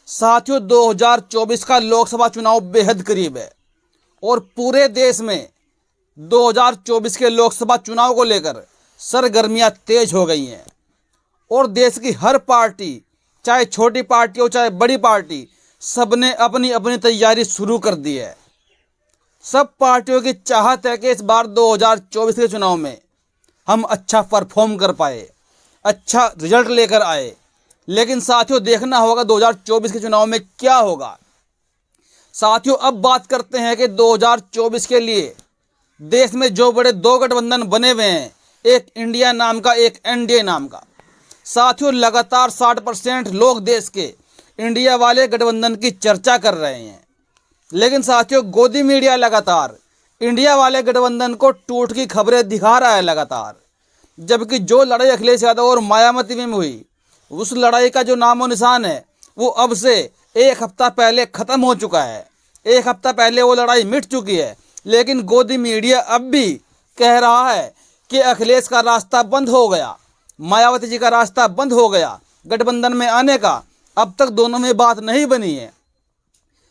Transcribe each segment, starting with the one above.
साथियों, 2024 का लोकसभा चुनाव बेहद करीब है और पूरे देश में 2024 के लोकसभा चुनाव को लेकर सरगर्मियां तेज हो गई हैं और देश की हर पार्टी, चाहे छोटी पार्टी हो चाहे बड़ी पार्टी, सबने अपनी अपनी तैयारी शुरू कर दी है। सब पार्टियों की चाहत है कि इस बार 2024 के चुनाव में हम अच्छा परफॉर्म कर पाए, अच्छा रिजल्ट लेकर आए। लेकिन साथियों, देखना होगा 2024 के चुनाव में क्या होगा। साथियों, अब बात करते हैं कि 2024 के लिए देश में जो बड़े दो गठबंधन बने हुए हैं, एक इंडिया नाम का, एक एनडीए नाम का। साथियों, लगातार 60% लोग देश के इंडिया वाले गठबंधन की चर्चा कर रहे हैं। लेकिन साथियों, गोदी मीडिया लगातार इंडिया वाले गठबंधन को टूट की खबरें दिखा रहा है लगातार। जबकि जो लड़ाई अखिलेश यादव और मायावती में हुई, उस लड़ाई का जो नामो निशान है वो अब से एक हफ्ता पहले ख़त्म हो चुका है। एक हफ्ता पहले वो लड़ाई मिट चुकी है। लेकिन गोदी मीडिया अब भी कह रहा है कि अखिलेश का रास्ता बंद हो गया, मायावती जी का रास्ता बंद हो गया गठबंधन में आने का। अब तक दोनों में बात नहीं बनी है।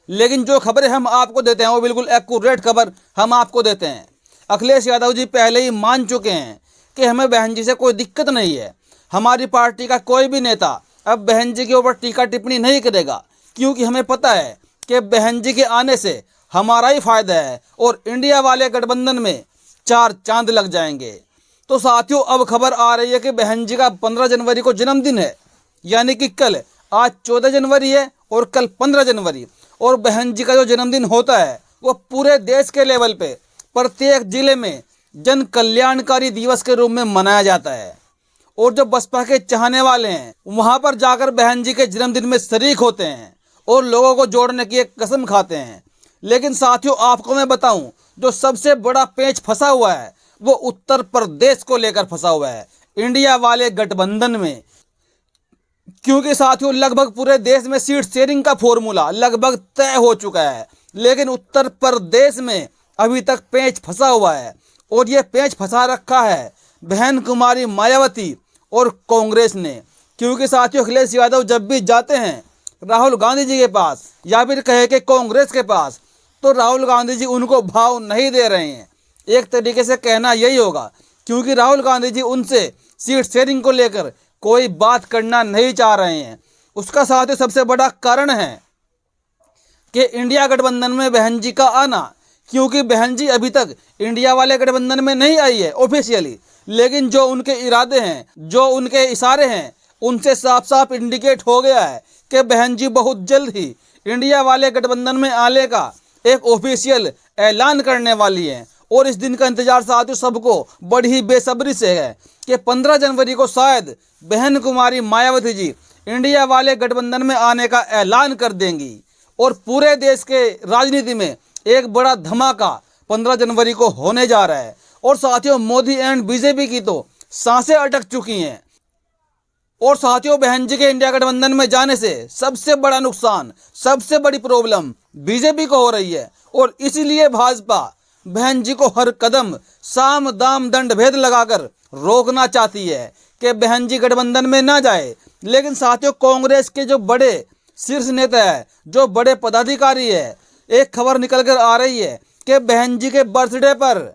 लेकिन जो खबरें हम आपको देते हैं वो बिल्कुल एक्यूरेट खबर हम आपको देते हैं। अखिलेश यादव जी पहले ही मान चुके हैं कि हमें बहन जी से कोई दिक्कत नहीं है। हमारी पार्टी का कोई भी नेता अब बहन जी के ऊपर टीका टिप्पणी नहीं करेगा, क्योंकि हमें पता है कि बहन जी के आने से हमारा ही फायदा है और इंडिया वाले गठबंधन में चार चांद लग जाएंगे। तो साथियों, अब खबर आ रही है कि बहन जी का 15 जनवरी को जन्मदिन है, यानी कि कल, आज 14 जनवरी है और कल 15 जनवरी। और बहन जी का जो जन्मदिन होता है वो पूरे देश के लेवल पे प्रत्येक जिले में जन कल्याणकारी दिवस के रूप में मनाया जाता है। और जो बसपा के चाहने वाले हैं वहां पर जाकर बहन जी के जन्मदिन में शरीक होते हैं और लोगों को जोड़ने की एक कसम खाते हैं। लेकिन साथियों, आपको मैं बताऊं, जो सबसे बड़ा पेच फंसा हुआ है वो उत्तर प्रदेश को लेकर फंसा हुआ है, इंडिया वाले गठबंधन में। क्योंकि साथियों, लगभग पूरे देश में सीट शेयरिंग का फॉर्मूला लगभग तय हो चुका है, लेकिन उत्तर प्रदेश में अभी तक पेच फंसा हुआ है। और ये पेच फंसा रखा है बहन कुमारी मायावती और कांग्रेस ने। क्योंकि साथियों, अखिलेश यादव जब भी जाते हैं राहुल गांधी जी के पास या फिर कहे कि कांग्रेस के पास, तो राहुल गांधी जी उनको भाव नहीं दे रहे हैं। एक तरीके से कहना यही होगा, क्योंकि राहुल गांधी जी उनसे सीट शेयरिंग को लेकर कोई बात करना नहीं चाह रहे हैं। उसका साथियों सबसे बड़ा कारण है कि इंडिया गठबंधन में बहन जी का आना। क्योंकि बहन जी अभी तक इंडिया वाले गठबंधन में नहीं आई है ऑफिशियली, लेकिन जो उनके इरादे हैं, जो उनके इशारे हैं, उनसे साफ साफ इंडिकेट हो गया है कि बहन जी बहुत जल्द ही इंडिया वाले गठबंधन में आने का एक ऑफिशियल ऐलान करने वाली हैं। और इस दिन का इंतजार साथियों सबको बड़ी ही बेसब्री से है कि 15 जनवरी को शायद बहन कुमारी मायावती जी इंडिया वाले गठबंधन में आने का ऐलान कर देंगी और पूरे देश के राजनीति में एक बड़ा धमाका 15 जनवरी को होने जा रहा है। और साथियों, मोदी एंड बीजेपी की तो सांसें अटक चुकी हैं। और साथियों, बहन जी के इंडिया गठबंधन में जाने से सबसे बड़ा नुकसान, सबसे बड़ी प्रॉब्लम बीजेपी को हो रही है। और इसीलिए भाजपा बहन जी को हर कदम साम दाम दंड भेद लगाकर रोकना चाहती है कि बहन जी गठबंधन में ना जाए। लेकिन साथियों, कांग्रेस के जो बड़े शीर्ष नेता है, जो बड़े पदाधिकारी है, एक खबर निकल कर आ रही है कि बहन जी के बर्थडे पर,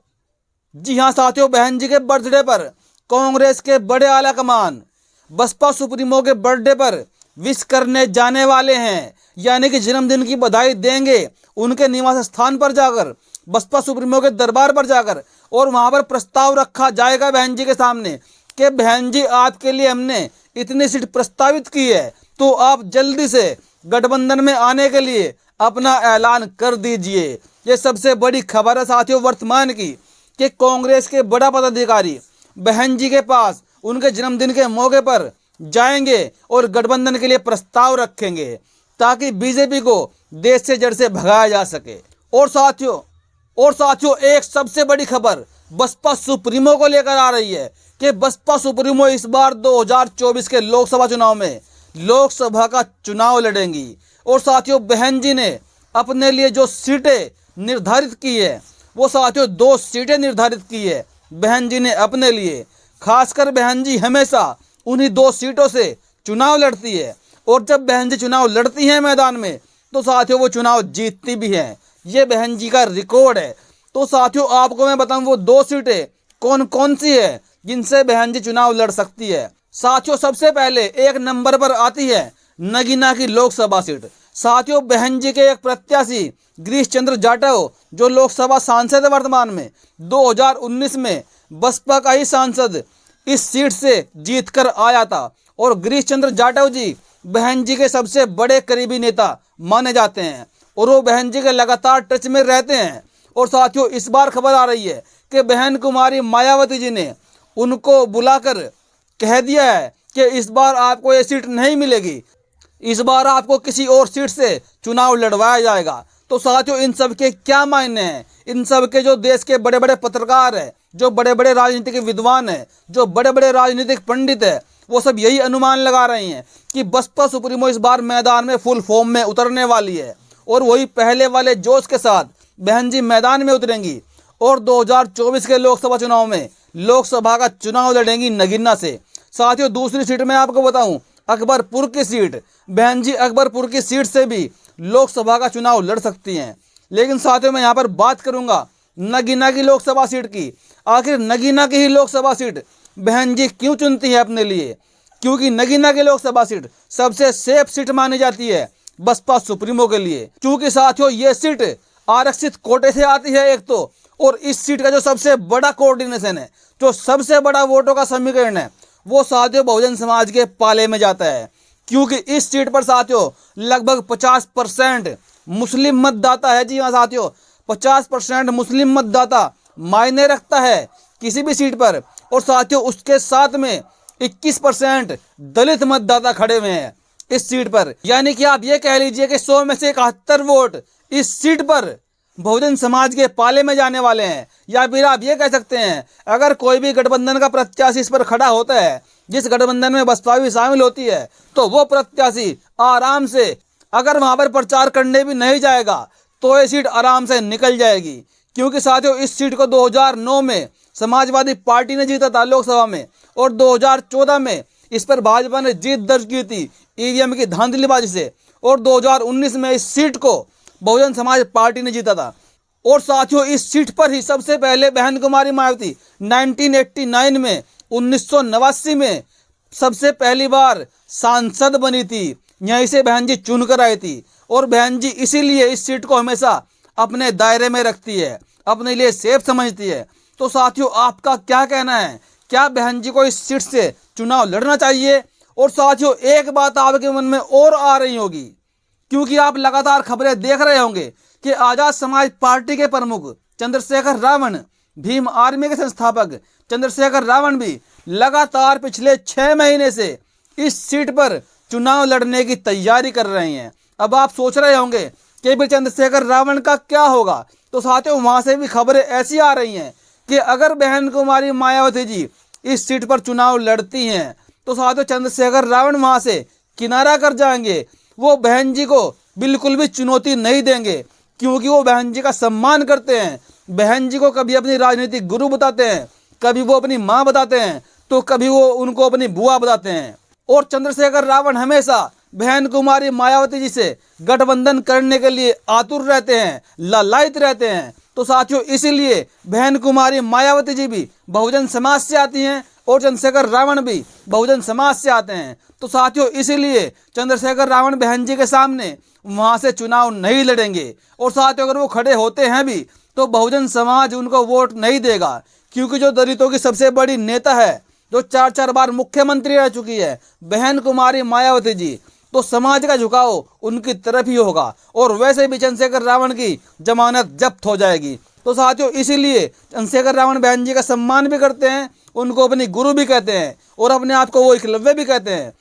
जी हाँ साथियों, बहन जी के बर्थडे पर कांग्रेस के बड़े आला कमान बसपा सुप्रीमो के बर्थडे पर विश करने जाने वाले हैं। यानी कि जन्मदिन की बधाई देंगे उनके निवास स्थान पर जाकर, बसपा सुप्रीमो के दरबार पर जाकर। और वहां पर प्रस्ताव रखा जाएगा बहन जी के सामने कि बहन जी, आपके लिए हमने इतनी सीट प्रस्तावित की है, तो आप जल्दी से गठबंधन में आने के लिए अपना ऐलान कर दीजिए। ये सबसे बड़ी खबर है साथियों वर्तमान की कि कांग्रेस के बड़ा पदाधिकारी बहन जी के पास उनके जन्मदिन के मौके पर जाएंगे और गठबंधन के लिए प्रस्ताव रखेंगे, ताकि बीजेपी को देश से जड़ से भगाया जा सके। और साथियों एक सबसे बड़ी खबर बसपा सुप्रीमो को लेकर आ रही है कि बसपा सुप्रीमो इस बार 2024 के लोकसभा चुनाव में लोकसभा का चुनाव लड़ेंगी। और साथियों, बहन जी ने अपने लिए जो सीटें निर्धारित की है, वो साथियों 2 सीटें निर्धारित की है बहन जी ने अपने लिए। खासकर बहन जी हमेशा उन्हीं 2 सीटों से चुनाव लड़ती है और जब बहन जी चुनाव लड़ती हैं मैदान में तो साथियों वो चुनाव जीतती भी हैं। ये बहन जी का रिकॉर्ड है। तो साथियों आपको मैं बताऊं वो 2 सीटें कौन कौन सी है जिनसे बहन जी चुनाव लड़ सकती है। साथियों सबसे पहले 1 नंबर पर आती है नगीना की लोकसभा सीट। साथियों बहन जी के एक प्रत्याशी गिरीश चंद्र जाटव जो लोकसभा सांसद है वर्तमान में, 2019 में बसपा का ही सांसद इस सीट से जीतकर आया था। और गिरीश चंद्र जाटव जी बहन जी के सबसे बड़े करीबी नेता माने जाते हैं और वो बहन जी के लगातार टच में रहते हैं। और साथियों इस बार खबर आ रही है कि बहन कुमारी मायावती जी ने उनको बुलाकर कह दिया है कि इस बार आपको ये सीट नहीं मिलेगी, इस बार आपको किसी और सीट से चुनाव लड़वाया जाएगा। तो साथियों इन सब के क्या मायने हैं? इन सब के जो देश के बड़े बड़े पत्रकार हैं, जो बड़े बड़े राजनीतिक विद्वान हैं, जो बड़े बड़े राजनीतिक पंडित हैं, वो सब यही अनुमान लगा रहे हैं कि बसपा सुप्रीमो इस बार मैदान में फुल फॉर्म में उतरने वाली है और वही पहले वाले जोश के साथ बहन जी मैदान में उतरेंगी और 2024 के लोकसभा चुनाव में लोकसभा का चुनाव लड़ेंगी नगीना से। साथियों दूसरी सीट में आपको बताऊं अकबरपुर की सीट, बहन जी अकबरपुर की सीट से भी लोकसभा का चुनाव लड़ सकती हैं। लेकिन साथियों मैं यहाँ पर बात करूंगा नगीना की लोकसभा सीट की। आखिर नगीना की ही लोकसभा सीट बहन जी क्यों चुनती है अपने लिए? क्योंकि नगीना की लोकसभा सीट सबसे सेफ सीट मानी जाती है बसपा सुप्रीमो के लिए। क्योंकि साथियों ये सीट आरक्षित कोटे से आती है एक तो, और इस सीट का जो सबसे बड़ा कोऑर्डिनेशन है, जो सबसे बड़ा वोटों का समीकरण है, वो साथियों बहुजन समाज के पाले में जाता है। क्योंकि इस सीट पर साथियों लगभग 50% मुस्लिम मतदाता है। जी हाँ साथियों 50% मुस्लिम मतदाता मायने रखता है किसी भी सीट पर। और साथियों उसके साथ में 21% दलित मतदाता खड़े हुए हैं इस सीट पर। यानी कि आप ये कह लीजिए कि 100 में से 71 वोट इस सीट पर बहुजन समाज के पाले में जाने वाले हैं। या फिर आप ये कह सकते हैं अगर कोई भी गठबंधन का प्रत्याशी इस पर खड़ा होता है, जिस गठबंधन में बसपा भी शामिल होती है, तो वो प्रत्याशी आराम से अगर वहां पर प्रचार करने भी नहीं जाएगा तो ये सीट आराम से निकल जाएगी। क्योंकि साथियों इस सीट को 2009 में समाजवादी पार्टी ने जीता था लोकसभा में और 2014 में इस पर भाजपा ने जीत दर्ज की थी ईवीएम की धांधलीबाजी से, और 2019 में इस सीट को बहुजन समाज पार्टी ने जीता था। और साथियों इस सीट पर ही सबसे पहले बहन कुमारी मायावती 1989 में 1989 में सबसे पहली बार सांसद बनी थी। यहीं से बहन जी चुनकर आई थी और बहन जी इसीलिए इस सीट को हमेशा अपने दायरे में रखती है, अपने लिए सेफ समझती है। तो साथियों आपका क्या कहना है? क्या बहन जी को इस सीट से चुनाव लड़ना चाहिए? और साथियों एक बात आपके मन में और आ रही होगी, क्योंकि आप लगातार खबरें देख रहे होंगे कि आजाद समाज पार्टी के प्रमुख चंद्रशेखर रावण, भीम आर्मी के संस्थापक चंद्रशेखर रावण भी लगातार पिछले 6 महीने से इस सीट पर चुनाव लड़ने की तैयारी कर रहे हैं। अब आप सोच रहे होंगे कि भी चंद्रशेखर रावण का क्या होगा? तो साथियों वहां से भी खबरें ऐसी आ रही हैं कि अगर बहन कुमारी मायावती जी इस सीट पर चुनाव लड़ती हैं तो साथियों चंद्रशेखर रावण वहां से किनारा कर जाएंगे। वो बहन जी को बिल्कुल भी चुनौती नहीं देंगे, क्योंकि वो बहन जी का सम्मान करते हैं। बहन जी को कभी अपनी राजनीतिक गुरु बताते हैं, कभी वो अपनी माँ बताते हैं, तो कभी वो उनको अपनी बुआ बताते हैं। और चंद्रशेखर रावण हमेशा बहन कुमारी मायावती जी से गठबंधन करने के लिए आतुर रहते हैं, लालायित रहते हैं। तो साथियों इसीलिए बहन कुमारी मायावती जी भी बहुजन समाज से आती हैं और चंद्रशेखर रावण भी बहुजन समाज से आते हैं। तो साथियों इसीलिए चंद्रशेखर रावण बहन जी के सामने वहां से चुनाव नहीं लड़ेंगे। और साथियों अगर वो खड़े होते हैं भी तो बहुजन समाज उनको वोट नहीं देगा, क्योंकि जो दलितों की सबसे बड़ी नेता है, जो 4 बार मुख्यमंत्री रह चुकी है बहन कुमारी मायावती जी, तो समाज का झुकाव उनकी तरफ ही होगा और वैसे भी चंद्रशेखर रावण की जमानत जब्त हो जाएगी। तो साथियों इसीलिए चंद्रशेखर रावण बहन जी का सम्मान भी करते हैं, उनको अपनी गुरु भी कहते हैं और अपने आप को वो एकलव्य भी कहते हैं।